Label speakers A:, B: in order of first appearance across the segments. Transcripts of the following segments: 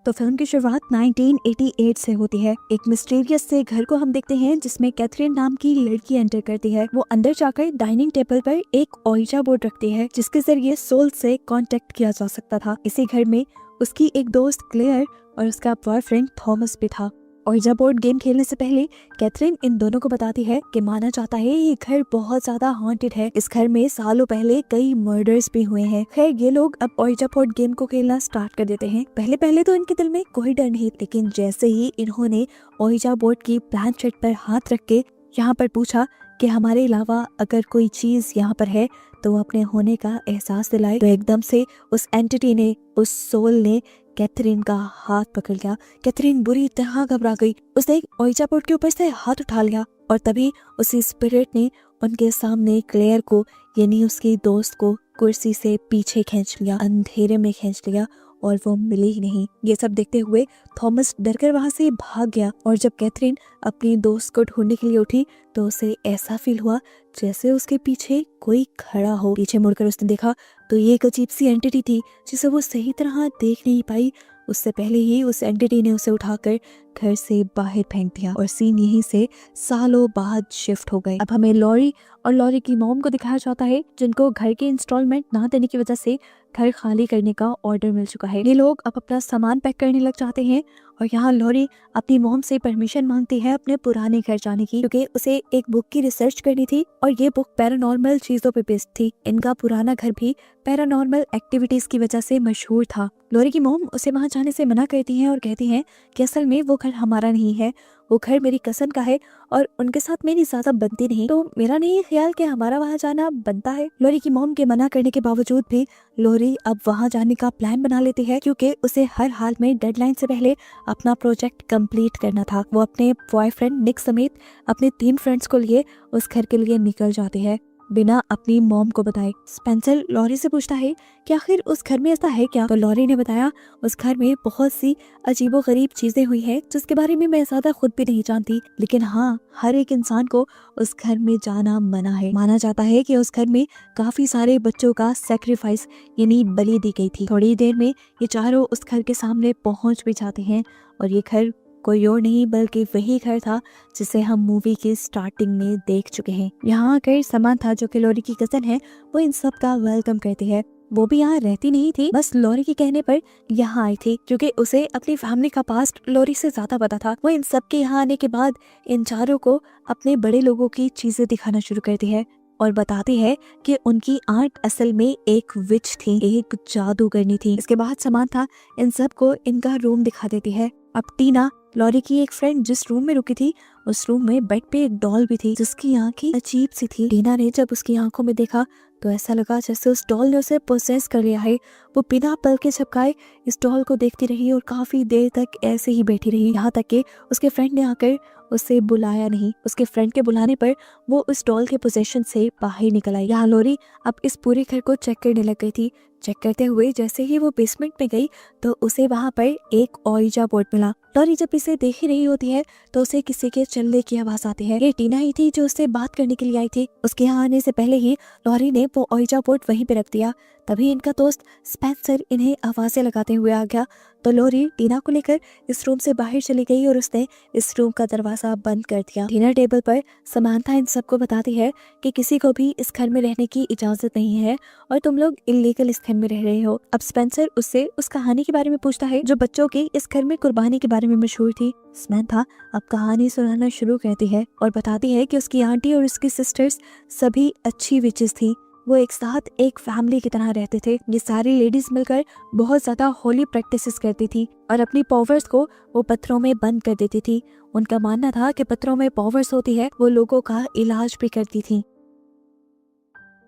A: तो फिल्म की शुरुआत 1988 से होती है। एक मिस्टीरियस से घर को हम देखते हैं जिसमें कैथरीन नाम की लड़की एंटर करती है। वो अंदर जाकर डाइनिंग टेबल पर एक ओइजा बोर्ड रखती है जिसके जरिए सोल से कांटेक्ट किया जा सकता था। इसी घर में उसकी एक दोस्त क्लेयर और उसका बॉयफ्रेंड थॉमस भी था। ओइजा बोर्ड गेम खेलने से पहले कैथरीन इन दोनों को बताती है कि माना जाता है ये घर बहुत ज्यादा हॉन्टेड है। इस घर में सालों पहले कई मर्डर्स भी हुए हैं। खैर ये लोग अब ओइजा बोर्ड गेम को खेलना स्टार्ट कर देते हैं। पहले तो इनके दिल में कोई डर नहीं, लेकिन जैसे ही इन्होंने ओइजा बोर्ड की प्लानचेट पर हाथ रख के यहाँ पर पूछा कि हमारे अलावा अगर कोई चीज यहाँ पर है तो वो अपने होने का एहसास दिलाए, तो एकदम से उस एंटिटी ने, उस सोल ने कैथरीन का हाथ पकड़ लिया। कैथरीन बुरी तरह घबरा गई। उसने ओइजा बोर्ड के ऊपर से हाथ उठा लिया और तभी उसी स्पिरिट ने उनके सामने क्लेयर को यानी उसकी दोस्त को कुर्सी से पीछे खींच लिया, अंधेरे में खींच लिया और वो मिली ही नहीं। ये सब देखते हुए थॉमस डरकर वहां से भाग गया और जब कैथरीन अपनी दोस्त को ढूंढने के लिए उठी तो उसे ऐसा फील हुआ जैसे उसके पीछे कोई खड़ा हो। पीछे मुड़कर उसने देखा तो ये एक अजीब सी एंटिटी थी जिसे वो सही तरह देख नहीं पाई। उससे पहले ही उस एंटिटी ने उसे उठाकर घर से बाहर फेंक दिया और सीन यहीं से सालों बाद शिफ्ट हो गए। अब हमें लॉरी और लॉरी की मॉम को दिखाया जाता है जिनको घर के इंस्टॉलमेंट ना देने की वजह से घर खाली करने का ऑर्डर मिल चुका है। ये लोग अब अपना सामान पैक करने लग जाते हैं और यहाँ लॉरी अपनी मॉम से परमिशन मांगती है अपने पुराने घर जाने की, क्योंकि उसे एक बुक की रिसर्च करनी थी और ये बुक पैरानॉर्मल चीजों पे बेस्ड थी। इनका पुराना घर भी पैरानॉर्मल एक्टिविटीज की वजह से मशहूर था। लॉरी की मॉम उसे वहां जाने से मना करती हैं और कहती हैं कि असल में वो घर हमारा नहीं है, वो घर मेरी कज़न का है और उनके साथ मेरी ज्यादा बनती नहीं, तो मेरा नहीं ख्याल कि हमारा वहां जाना बनता है। लॉरी की मॉम के मना करने के बावजूद भी लॉरी अब वहां जाने का प्लान बना लेती है, क्योंकि उसे हर हाल में डेडलाइन से पहले अपना प्रोजेक्ट कंप्लीट करना था। वो अपने बॉयफ्रेंड निक समेत अपने 3 फ्रेंड्स को लिए उस घर के लिए निकल जाती है बिना अपनी मॉम को बताए। स्पेंसर लॉरी से पूछता है कि आखिर उस घर में ऐसा है क्या, तो लॉरी ने बताया उस घर में बहुत सी अजीबोगरीब चीजें हुई हैं जिसके बारे में मैं ज्यादा खुद भी नहीं जानती, लेकिन हाँ हर एक इंसान को उस घर में जाना मना है। माना जाता है कि उस घर में काफी सारे बच्चों का सैक्रिफाइस यानी बलि दी गई थी। थोड़ी देर में ये चारों उस घर के सामने पहुंच भी जाते हैं और ये घर कोई और नहीं बल्कि वही घर था जिसे हम मूवी की स्टार्टिंग में देख चुके हैं। यहाँ आकर समांथा जो कि लॉरी की कजन है वो इन सब का वेलकम करती है। वो भी यहाँ रहती नहीं थी, बस लॉरी के कहने पर यहाँ आई थी क्योंकि उसे अपनी फैमिली का पास्ट लॉरी से ज्यादा पता था। वो इन सब के यहाँ आने के बाद इन चारों को अपने बड़े लोगों की चीजें दिखाना शुरू करती है और बताती है कि उनकी आंट असल में एक विच थी, एक जादूगरनी थी। इसके बाद समांथा इन सब को इनका रूम दिखा देती है। अब टीना लॉरी की एक फ्रेंड जिस रूम में रुकी थी उस रूम में बेड पे एक डॉल भी थी जिसकी आंखें अजीब सी थी। टीना ने जब उसकी आंखों में देखा तो ऐसा लगा जैसे उस डॉल ने उसे पोसेस कर लिया है। वो बिना पल के झपकाए इस डॉल को देखती रही और काफी देर तक ऐसे ही बैठी रही, यहाँ तक कि उसके फ्रेंड ने आकर उसे बुलाया नहीं। उसके फ्रेंड के बुलाने पर वो उस डॉल के पोजेशन से बाहर निकल आई। यहाँ लॉरी अब इस पूरे घर को चेक करने लग गई थी। चेक करते हुए जैसे ही वो बेसमेंट में गई तो उसे वहाँ पर एक ओइजा बोर्ड मिला। लॉरी जब इसे देख ही रही होती है तो उसे किसी के चलने की आवाज आती है। ये टीना ही थी जो उससे बात करने के लिए आई थी। उसके यहाँ आने से पहले ही लॉरी ने वो ओइजा बोर्ड वहीं पे रख दिया। तभी इनका दोस्त स्पेंसर इन्हें आवाजें लगाते हुए आ गया तो लॉरी टीना को लेकर इस रूम से बाहर चली गई और उसने इस रूम का दरवाजा बंद कर दिया। डिनर टेबल पर समांथा इन सबको बताती है कि किसी को भी इस घर में रहने की इजाजत नहीं है और तुम लोग इल्लीगल इस घर में रह रहे हो। अब स्पेंसर उससे उस कहानी के बारे में पूछता है जो बच्चों की इस घर में कुर्बानी के बारे में मशहूर थी। समांथा अब कहानी सुनाना शुरू करती है और बताती है कि उसकी आंटी और उसकी सिस्टर्स सभी अच्छी विचेस थी। वो एक साथ एक फैमिली की तरह रहते थे। ये सारी लेडीज मिलकर बहुत ज्यादा होली प्रैक्टिसेस करती थी और अपनी पावर्स को वो पत्थरों में बंद कर देती थी। उनका मानना था कि पत्थरों में पावर्स होती है, वो लोगों का इलाज भी करती थी।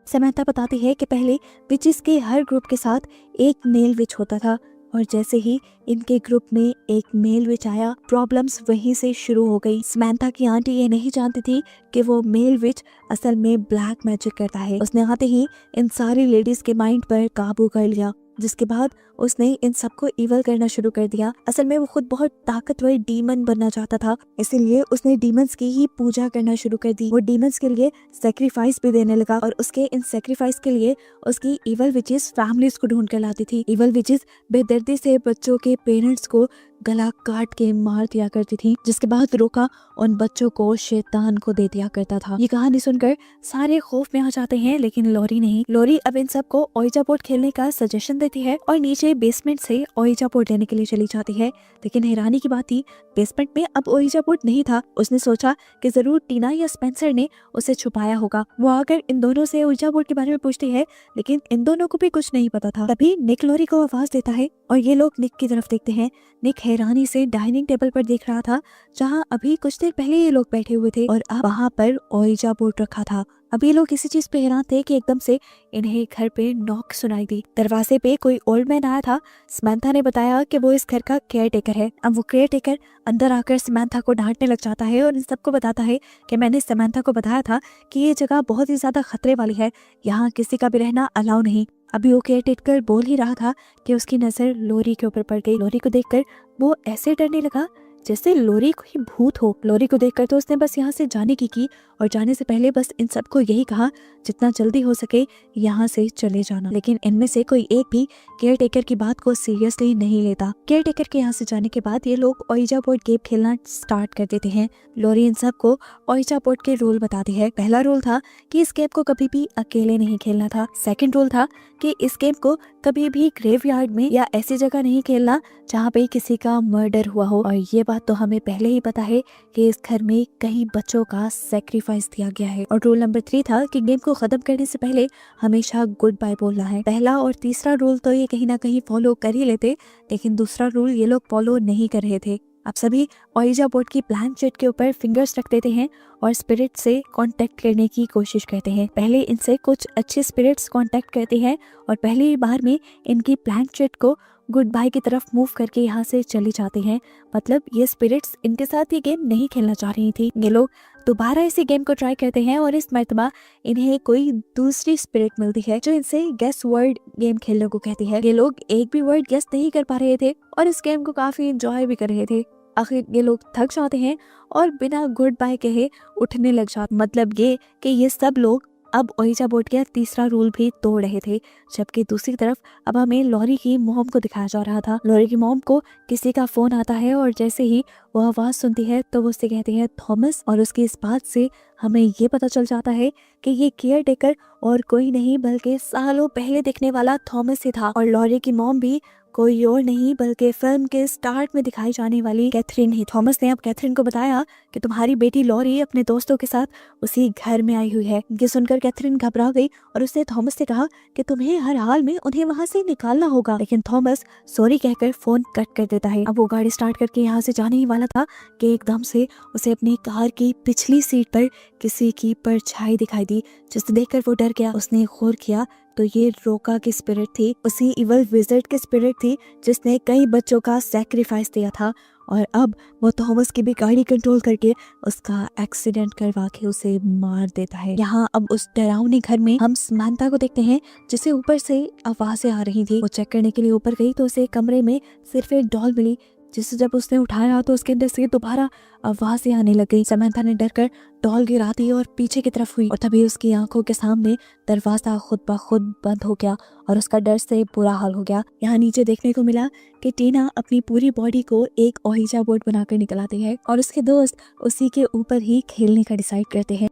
A: समांथा बताती है कि पहले विचेस के हर ग्रुप के साथ एक मेल विच होता था और जैसे ही इनके ग्रुप में एक मेल विच आया प्रॉब्लम्स वहीं से शुरू हो गई। समांथा की आंटी ये नहीं जानती थी कि वो मेल विच असल में ब्लैक मैजिक करता है। उसने आते ही इन सारी लेडीज के माइंड पर काबू कर लिया जिसके बाद उसने इन सबको इवल करना शुरू कर दिया। असल में वो खुद बहुत ताकतवर डीमन बनना चाहता था, इसीलिए उसने डीमंस की ही पूजा करना शुरू कर दी। वो डीमंस के लिए सेक्रीफाइस भी देने लगा और उसके इन सेक्रीफाइस के लिए उसकी इवल विचेस फैमिलीज को ढूंढ कर लाती थी। इवल विचेस बेदर्दी से बच्चों के पेरेंट्स को गला काट के मार दिया करती थी, जिसके बाद रोका उन बच्चों को शैतान को दे दिया करता था। ये कहानी सुनकर सारे खौफ में आ जाते हैं, लेकिन लॉरी नहीं। लॉरी अब इन सबको ओइजा बोर्ड खेलने का सजेशन देती है और नीचे बेसमेंट से ओइजा बोर्ड लेने के लिए चली जाती है। लेकिन हैरानी की बात थी, बेसमेंट में अब ओइजा बोर्ड नहीं था। उसने सोचा कि जरूर टीना या स्पेंसर ने उसे छुपाया होगा। वो आकर इन दोनों से ओइजा बोर्ड के बारे में पूछती है, लेकिन इन दोनों को भी कुछ नहीं पता था। तभी निक लॉरी को आवाज देता है और ये लोग निक की तरफ देखते हैं। निक हैरानी से डाइनिंग टेबल पर देख रहा था, जहाँ अभी कुछ देर पहले ये लोग बैठे हुए थे और अब वहाँ पर ओइजा बोर्ड रखा था। अब ये लोग किसी चीज पे हैरान थे कि एकदम से इन्हें घर पे नॉक सुनाई दी। दरवाजे पे कोई ओल्ड मैन आया था। समंथा ने बताया कि वो इस घर का केयर टेकर है। अब वो केयर टेकर अंदर आकर समंथा को डांटने लग जाता है और इन सबको बताता है कि मैंने समंथा को बताया था कि ये जगह बहुत ही ज्यादा खतरे वाली है, यहाँ किसी का भी रहना अलाउ नहीं। अभी वो केयर टेकर बोल ही रहा था कि उसकी नजर लॉरी के ऊपर पड़ गई। लॉरी को देखकर वो ऐसे डरने लगा जैसे लॉरी कोई भूत हो। लॉरी को देखकर तो उसने बस यहाँ से जाने की और जाने से पहले बस इन सबको यही कहा, जितना जल्दी हो सके यहाँ से चले जाना। लेकिन इनमें से कोई एक भी केयर टेकर की बात को सीरियसली नहीं लेता। केयर टेकर के यहाँ से जाने के बाद ये लोग ओइजा बोर्ड गेम खेलना स्टार्ट कर देते हैं। लॉरी इन सबको ओइजा बोर्ड के रूल बताती है। पहला रूल था कि इस गेम को कभी भी अकेले नहीं खेलना था। सेकंड रूल था कि इस गेम को कभी भी ग्रेवयार्ड में या ऐसी जगह नहीं खेलना जहाँ पे किसी का मर्डर हुआ हो। और ये बात तो हमें पहले ही पता है कि इस घर में कई बच्चों का सेक्रीफाइस दिया गया है। और रूल नंबर 3 था कि गेम को खत्म करने से पहले हमेशा गुड बाय बोलना है। पहला और तीसरा रूल तो ये कहीं ना कहीं फॉलो कर ही लेते, लेकिन दूसरा रूल ये लोग फॉलो नहीं कर रहे थे। अब सभी ओइजा बोर्ड की प्लान शीट के ऊपर फिंगर्स रख देते हैं और स्पिरिट से कांटेक्ट करने की कोशिश करते हैं। पहले इनसे कुछ अच्छे स्पिरिट्स कांटेक्ट करते हैं और पहली बार में इनकी प्लान शीट को गुड बाय की तरफ मूव करके यहाँ से चले जाते हैं। मतलब ये स्पिरिट्स इनके साथ ये गेम नहीं खेलना चाह रही थी। ये लोग दोबारा इसी गेम को ट्राई करते हैं और इस मर्तबा इन्हें कोई दूसरी स्पिरिट मिलती है जो इनसे गेस वर्ड गेम खेलने को कहती है। ये लोग एक भी वर्ड गेस नहीं कर पा रहे थे और इस गेम को काफी एंजॉय भी कर रहे थे। आखिर ये लोग थक जाते हैं और बिना गुड बाय कहे उठने लग जाते। मतलब ये कि ये सब लोग अब ओइजा बोर्ड का तीसरा रूल भी तोड़ रहे थे। जबकि दूसरी तरफ अब हमें लॉरी की मॉम को दिखाया जा रहा था। लॉरी की मॉम को किसी का फोन आता है और जैसे ही वो आवाज सुनती है तो वो उससे कहती है थॉमस, और उसकी इस बात से हमें ये पता चल जाता है कि ये केयर टेकर और कोई नहीं बल्कि सालों पहले दिखने वाला थॉमस ही था। और लॉरी की मॉम भी कोई और नहीं बल्कि फिल्म के स्टार्ट में दिखाई जाने वाली कैथरीन ही। थॉमस ने अब कैथरीन को बताया कि तुम्हारी बेटी लॉरी अपने दोस्तों के साथ उसी घर में आई हुई है। ये सुनकर कैथरीन घबरा गई और उसने थॉमस से कहा कि तुम्हें हर हाल में उन्हें वहाँ से निकालना होगा। लेकिन थॉमस सॉरी कहकर फोन कट कर देता है। अब वो गाड़ी स्टार्ट करके यहाँ से जाने ही वाला था कि एकदम से उसे अपनी कार की पिछली सीट पर किसी की परछाई दिखाई दी, जिसे देखकर वो डर गया। उसने गौर किया तो ये रोका की स्पिरिट थी, उसी इवल विज़र्ड की स्पिरिट थी जिसने कई बच्चों का सैक्रिफाइस दिया था। और अब वो थॉमस की भी गाड़ी कंट्रोल करके उसका एक्सीडेंट करवा के उसे मार देता है। यहाँ अब उस डरावने घर में हम समंथा को देखते हैं जिसे ऊपर से आवाजें आ रही थी। वो चेक करने के लिए ऊपर गई तो उसे कमरे में सिर्फ एक डॉल मिली, जिसे जब उसने उठाया तो उसके अंदर से दोबारा आवाजें आने लग गई। समंथा ने डरकर डॉल गिरा दी और पीछे की तरफ हुई और तभी उसकी आंखों के सामने दरवाजा खुद ब खुद बंद हो गया और उसका डर से बुरा हाल हो गया। यहाँ नीचे देखने को मिला कि टीना अपनी पूरी बॉडी को एक ओइजा बोर्ड बनाकर निकल आती है और उसके दोस्त उसी के ऊपर ही खेलने का डिसाइड करते हैं।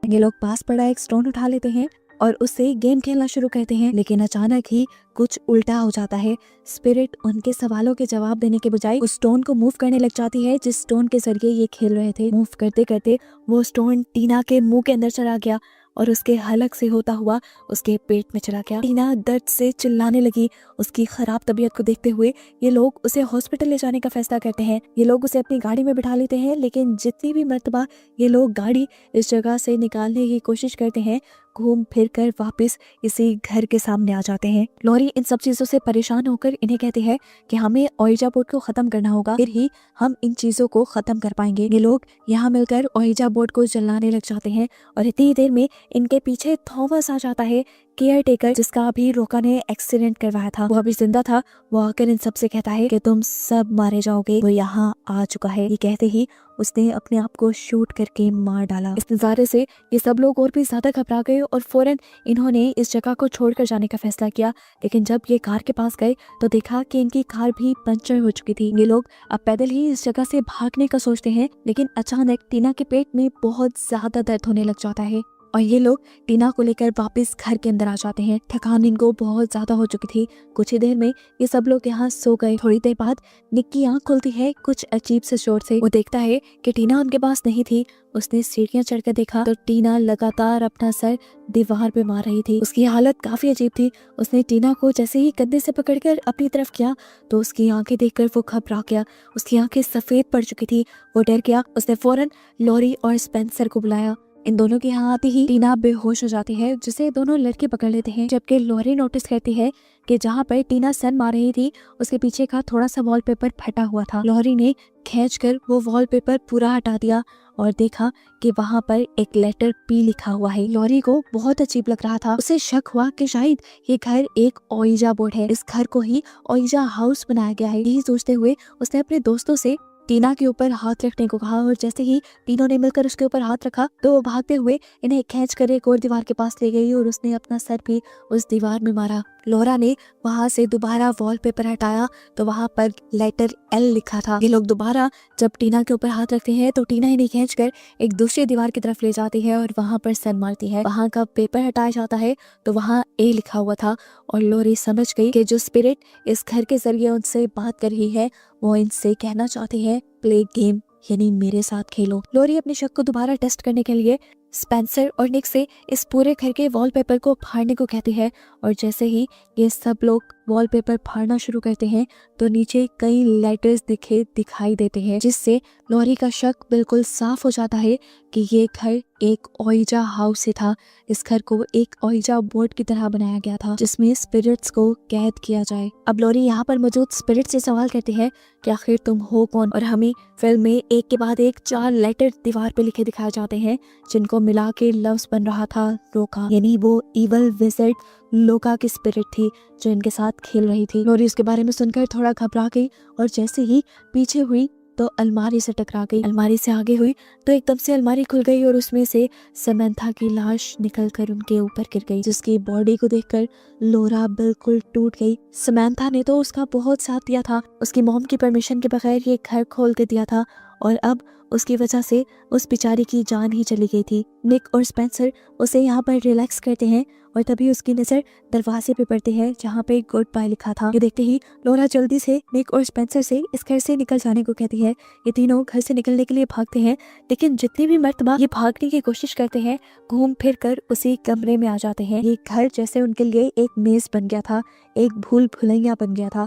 A: ये लोग पास पड़ा एक स्टोन उठा लेते हैं और उससे गेम खेलना शुरू करते हैं, लेकिन अचानक ही कुछ उल्टा हो जाता है। स्पिरिट उनके सवालों के जवाब देने के बजाय उस स्टोन को मूव करने लग जाती है जिस स्टोन के जरिए ये खेल रहे थे। मूव करते करते वो स्टोन टीना के मुंह के अंदर चला गया और उसके हलक से होता हुआ उसके पेट में चला गया। टीना दर्द से चिल्लाने लगी। उसकी खराब तबीयत को देखते हुए ये लोग उसे हॉस्पिटल ले जाने का फैसला करते हैं। ये लोग उसे अपनी गाड़ी में बिठा लेते हैं, लेकिन जितनी भी मर्तबा ये लोग गाड़ी इस जगह से निकालने की कोशिश करते हैं घूम फिर कर वापस इसी घर के सामने आ जाते हैं। लॉरी इन सब चीजों से परेशान होकर इन्हें कहती है कि हमें ओइजा बोर्ड को खत्म करना होगा, फिर ही हम इन चीजों को खत्म कर पाएंगे। ये लोग यहाँ मिलकर ओइजा बोर्ड को जलाने लग जाते हैं और इतनी देर में इनके पीछे थॉमस आ जाता है, केयर टेकर, जिसका अभी रोका ने एक्सीडेंट करवाया था। वो अभी जिंदा था। वो आकर इन सबसे कहता है कि तुम सब मारे जाओगे, वो यहाँ आ चुका है। ये कहते ही उसने अपने आप को शूट करके मार डाला। इस नजारे से ये सब लोग और भी ज्यादा घबरा गए और फौरन इन्होंने इस जगह को छोड़कर जाने का फैसला किया। लेकिन जब ये कार के पास गए तो देखा कि इनकी कार भी पंचर हो चुकी थी। ये लोग अब पैदल ही इस जगह से भागने का सोचते हैं, लेकिन अचानक टीना के पेट में बहुत ज्यादा दर्द होने लग जाता है और ये लोग टीना को लेकर वापस घर के अंदर आ जाते हैं। थकान इनको बहुत ज्यादा हो चुकी थी। कुछ ही देर में ये सब लोग यहाँ सो गए। थोड़ी देर बाद निक की आंख खुलती है कुछ अजीब से शोर से। वो देखता है कि टीना उनके पास नहीं थी। उसने सीढ़ियां चढ़कर देखा तो टीना लगातार अपना सर दीवार पे मार रही थी। उसकी हालत काफी अजीब थी। उसने टीना को जैसे ही कंधे से पकड़कर अपनी तरफ किया तो उसकी आंखें देखकर वो घबरा गया। उसकी आंखें सफेद पड़ चुकी थी। वो डर गया। उसने फौरन लॉरी और स्पेंसर को बुलाया। इन दोनों के यहाँ आते ही टीना बेहोश हो जाती है, जिसे दोनों लड़के पकड़ लेते हैं। जबकि लॉरी नोटिस करती है कि जहाँ पर टीना सन मार रही थी उसके पीछे का थोड़ा सा वॉलपेपर फटा हुआ था। लॉरी ने खींचकर वो वॉलपेपर पूरा हटा दिया और देखा कि वहाँ पर एक लेटर पी लिखा हुआ है। लॉरी को बहुत अजीब लग रहा था। उसे शक हुआ कि शायद ये घर एक ओइजा बोर्ड है। इस घर को ही ओइजा हाउस बनाया गया है। यही सोचते हुए उसने अपने दोस्तों से टीना के ऊपर हाथ रखने को कहा और जैसे ही तीनों ने मिलकर उसके ऊपर हाथ रखा तो वो भागते हुए इन्हें खींच कर एक और दीवार के पास ले गई और उसने अपना सर भी उस दीवार में मारा। लॉरा ने वहां से दोबारा वॉलपेपर हटाया तो वहां पर लेटर एल लिखा था। ये लोग दोबारा जब टीना के ऊपर हाथ रखते हैं तो टीना इन्हें खींचकर एक दूसरी दीवार की तरफ ले जाती है और वहां पर सर मारती है। वहां का पेपर हटाया जाता है तो वहां ए लिखा हुआ था और लॉरी समझ गई कि जो स्पिरिट इस घर के जरिए उनसे बात कर रही है वो इनसे कहना चाहती है प्ले गेम, यानी मेरे साथ खेलो। लॉरी अपने शक को दोबारा टेस्ट करने के लिए स्पेंसर और निक से इस पूरे घर के वॉलपेपर को फाड़ने को कहती है और जैसे ही ये सब लोग वॉलपेपर फाड़ना शुरू करते हैं तो नीचे कई लेटर्स दिखाई देते हैं, जिससे लॉरी का शक बिल्कुल साफ हो जाता है कि ये घर एक ओइजा हाउस से था। इस घर को एक ओइजा बोर्ड की तरह बनाया गया था जिसमें स्पिरिट्स को कैद किया जाए। अब लॉरी यहाँ पर मौजूद स्पिरिट से सवाल करती है कि आखिर तुम हो कौन, और हमें फिल्म में एक के बाद एक 4 लेटर दीवार पे लिखे दिखाए जाते हैं जिनको मिला के लफ्ज बन रहा था लोका, यानी वो इवल विज़र्ड लोका की स्पिरिट थी जो इनके साथ खेल रही थी। लॉरी उसके बारे में सुनकर थोड़ा घबरा गई और जैसे ही पीछे हुई तो अलमारी से टकरा गई। अलमारी से आगे हुई तो एकदम से अलमारी खुल गई और उसमें से समंथा की लाश निकलकर उनके ऊपर गिर गई, जिसकी बॉडी को देखकर लोरा बिल्कुल टूट गई। समंथा ने तो उसका बहुत साथ दिया था, उसकी मॉम की परमिशन के बगैर ये घर खोल के दिया था और अब उसकी वजह से उस बेचारी की जान ही चली गई थी। निक और स्पेंसर उसे यहाँ पर रिलैक्स करते हैं और तभी उसकी नजर दरवाजे पे पड़ती है जहाँ पे गुड बाय लिखा था। ये देखते ही लोरा जल्दी से निक और स्पेंसर से इस घर से निकल जाने को कहती है। ये तीनों घर से निकलने के लिए भागते हैं, लेकिन जितनी भी मर्तबा ये भागने की कोशिश करते हैं घूम फिर कर उसी कमरे में आ जाते हैं। ये घर जैसे उनके लिए एक मेज बन गया था, एक भूल भुलैया बन गया था।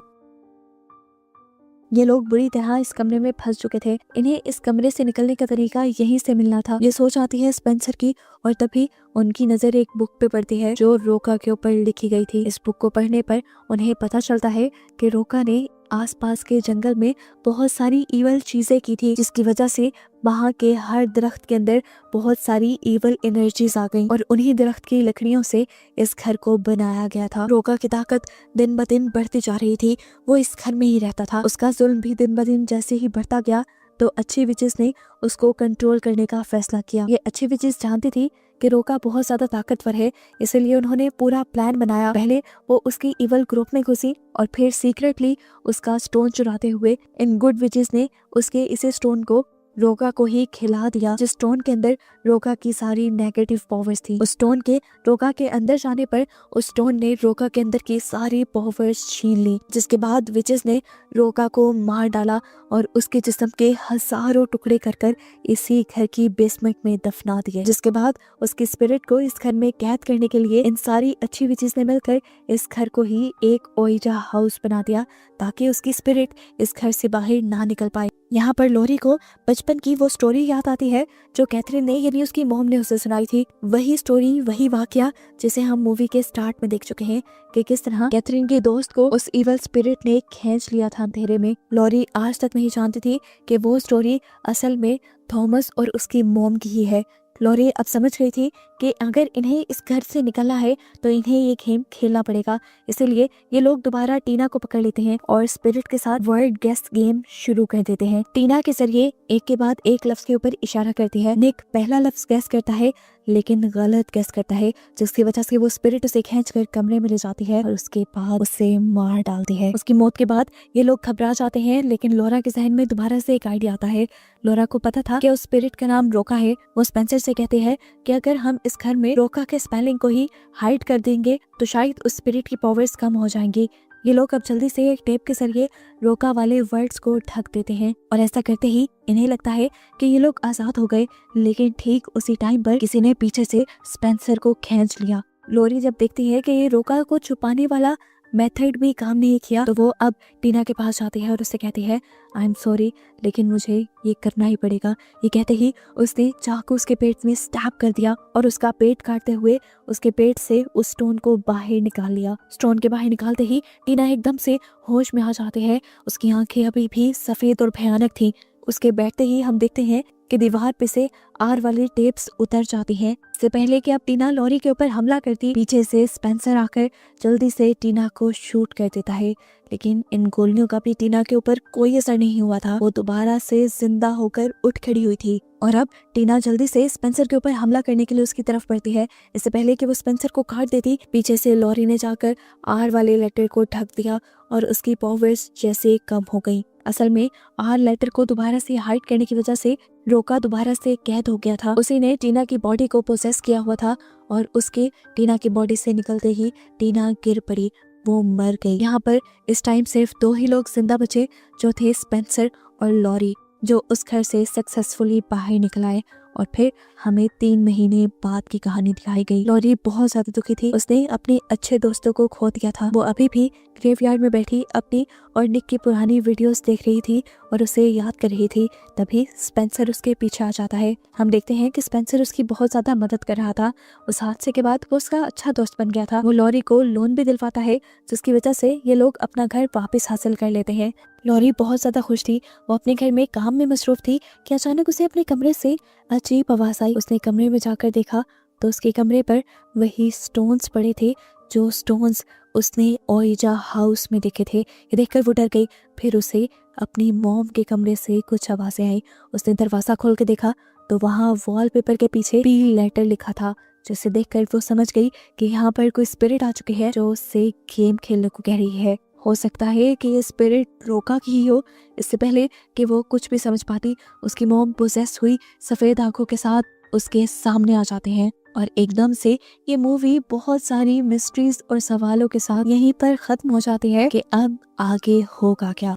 A: ये लोग बुरी तरह इस कमरे में फंस चुके थे। इन्हें इस कमरे से निकलने का तरीका यहीं से मिलना था। ये सोच आती है स्पेंसर की और तभी उनकी नजर एक बुक पे पड़ती है जो रोका के ऊपर लिखी गई थी। इस बुक को पढ़ने पर उन्हें पता चलता है कि रोका ने आसपास के जंगल में बहुत सारी ईवल चीजें की थी, जिसकी वजह से वहाँ के हर दरख्त के अंदर बहुत सारी ईवल एनर्जीज आ गईं और उन्हीं दरख्त की लकड़ियों से इस घर को बनाया गया था। रोका की ताकत दिन ब दिन बढ़ती जा रही थी। वो इस घर में ही रहता था। उसका जुल्म भी दिन ब दिन जैसे ही बढ़ता गया तो अच्छी विचेस ने उसको कंट्रोल करने का फैसला किया। ये अच्छी विचेस जानती थी कि रोका बहुत ज्यादा ताकतवर है, इसलिए उन्होंने पूरा प्लान बनाया। पहले वो उसकी इवल ग्रुप में घुसी और फिर सीक्रेटली उसका स्टोन चुराते हुए इन गुड विचेस ने उसके इसे स्टोन को रोका को ही खिला दिया, जिस स्टोन के अंदर रोका की सारी नेगेटिव पावर्स थी। उस स्टोन के रोका के अंदर जाने पर उस स्टोन ने रोका के अंदर की सारी पावर्स छीन ली, जिसके बाद विचेस ने रोका को मार डाला और उसके जिस्म के हजारों टुकड़े कर कर इसी घर की बेसमेंट में दफना दिए। जिसके बाद उसकी स्पिरिट को इस घर में कैद करने के लिए इन सारी अच्छी विचीज ने मिलकर इस घर को ही एक ओइजा हाउस बना दिया ताकि उसकी स्पिरिट इस घर से बाहर ना निकल पाए। यहाँ पर लॉरी को बचपन की वो स्टोरी याद आती है जो कैथरीन ने यानी उसकी मॉम ने उसे सुनाई थी। वही स्टोरी, वही वाकया जिसे हम मूवी के स्टार्ट में देख चुके हैं कि किस तरह कैथरीन के दोस्त को उस इवल स्पिरिट ने खींच लिया था अंधेरे में। लॉरी आज तक नहीं जानती थी कि वो स्टोरी असल में थॉमस और उसकी मॉम की ही है। लॉरी अब समझ गई थी कि अगर इन्हें इस घर से निकलना है तो इन्हें ये गेम खेलना पड़ेगा। इसीलिए ये लोग दोबारा टीना को पकड़ लेते हैं और स्पिरिट के साथ वर्ड गेस गेम शुरू कर देते हैं। टीना के जरिए एक के बाद एक लफ्ज के ऊपर इशारा करती है। निक पहला लफ्ज गेस करता है लेकिन गलत गेस करता है, जिसकी वजह से वो स्पिरिट उसे खींचकर कमरे में ले जाती है और उसके बाद उसे मार डालती है। उसकी मौत के बाद ये लोग घबरा जाते हैं, लेकिन लॉरा के जहन में दोबारा से एक आइडिया आता है। लॉरा को पता था कि उस स्पिरिट का नाम रोका है। वो स्पेंसर से कहते हैं कि अगर हम इस घर में रोका के स्पेलिंग को ही हाइड कर देंगे तो शायद उस स्पिरिट की पावर्स कम हो जाएंगी। ये लोग अब जल्दी से एक टेप के जरिए रोका वाले वर्ड्स को ढक देते हैं और ऐसा करते ही इन्हें लगता है कि ये लोग आजाद हो गए, लेकिन ठीक उसी टाइम पर किसी ने पीछे से स्पेंसर को खींच लिया। लॉरी जब देखती है कि ये रोका को छुपाने वाला मेथड भी काम नहीं किया तो वो अब टीना के पास जाती है और उससे कहती है आई एम सॉरी, लेकिन मुझे ये करना ही पड़ेगा। ये कहते ही उसने चाकू उसके पेट में स्टैब कर दिया और उसका पेट काटते हुए उसके पेट से उस स्टोन को बाहर निकाल लिया। स्टोन के बाहर निकालते ही टीना एकदम से होश में आ जाती है। उसकी आंखें अभी भी सफेद और भयानक थी। उसके बैठते ही हम देखते हैं कि दीवार पे से आर वाली टेप्स उतर जाती हैं। इससे पहले कि अब टीना लॉरी के ऊपर हमला करती, पीछे से स्पेंसर आकर जल्दी से टीना को शूट कर देता है, लेकिन इन गोलियों का भी टीना के ऊपर कोई असर नहीं हुआ था। वो दोबारा से जिंदा होकर उठ खड़ी हुई थी और अब टीना जल्दी से स्पेंसर के ऊपर हमला करने के लिए उसकी तरफ बढ़ती है। इससे पहले कि वो स्पेंसर को काट देती, पीछे से लॉरी ने जाकर आर वाले लेटर को ढक दिया और उसकी पावर्स जैसे कम हो गई। असल में आर लेटर को दोबारा से हाइड करने की वजह से रोका दोबारा से कैद हो गया था। उसी ने टीना की बॉडी को पोसेस किया हुआ था और उसके टीना की बॉडी से निकलते ही टीना गिर पड़ी, वो मर गई। यहाँ पर इस टाइम सिर्फ 2 ही लोग जिंदा बचे, जो थे स्पेंसर और लॉरी, जो उस घर से सक्सेसफुली बाहर निकल आए। और फिर हमें 3 महीने बाद की कहानी दिखाई गई। लॉरी बहुत ज्यादा दुखी थी, उसने अपने अच्छे दोस्तों को खो दिया था। वो अभी भी ग्रेवयार्ड में बैठी अपनी और निक की पुरानी वीडियोस देख रही थी और उसे याद कर रही थी। तभी स्पेंसर उसके पीछे आ जाता है। हम देखते हैं कि स्पेंसर उसकी बहुत ज्यादा मदद कर रहा था। उस हादसे के बाद वो उसका अच्छा दोस्त बन गया था। वो लॉरी को लोन भी दिलवाता है, जिसकी वजह से ये लोग अपना घर वापस हासिल कर लेते हैं। लॉरी बहुत ज्यादा खुश थी। वो अपने घर में काम में मसरूफ थी कि अचानक उसे अपने कमरे से अजीब आवाज आई। उसने कमरे में जाकर देखा तो उसके कमरे पर वही स्टोन्स पड़े थे, जो स्टोन्स उसने ओइजा हाउस में देखे थे। ये देखकर वो डर गई। फिर उसे अपनी मॉम के कमरे से कुछ आवाजें आई। उसने दरवाजा खोल के देखा तो वहाँ वॉलपेपर के पीछे पी लेटर लिखा था, जिसे देखकर वो समझ गई कि यहाँ पर कोई स्पिरिट आ चुकी है जो उससे गेम खेलने को कह रही है। हो सकता है कि ये स्पिरिट रोका की ही हो। इससे पहले कि वो कुछ भी समझ पाती, उसकी मॉम पोजेस हुई सफेद आंखों के साथ उसके सामने आ जाते हैं और एकदम से ये मूवी बहुत सारी मिस्ट्रीज और सवालों के साथ यहीं पर खत्म हो जाती है कि अब आगे होगा क्या।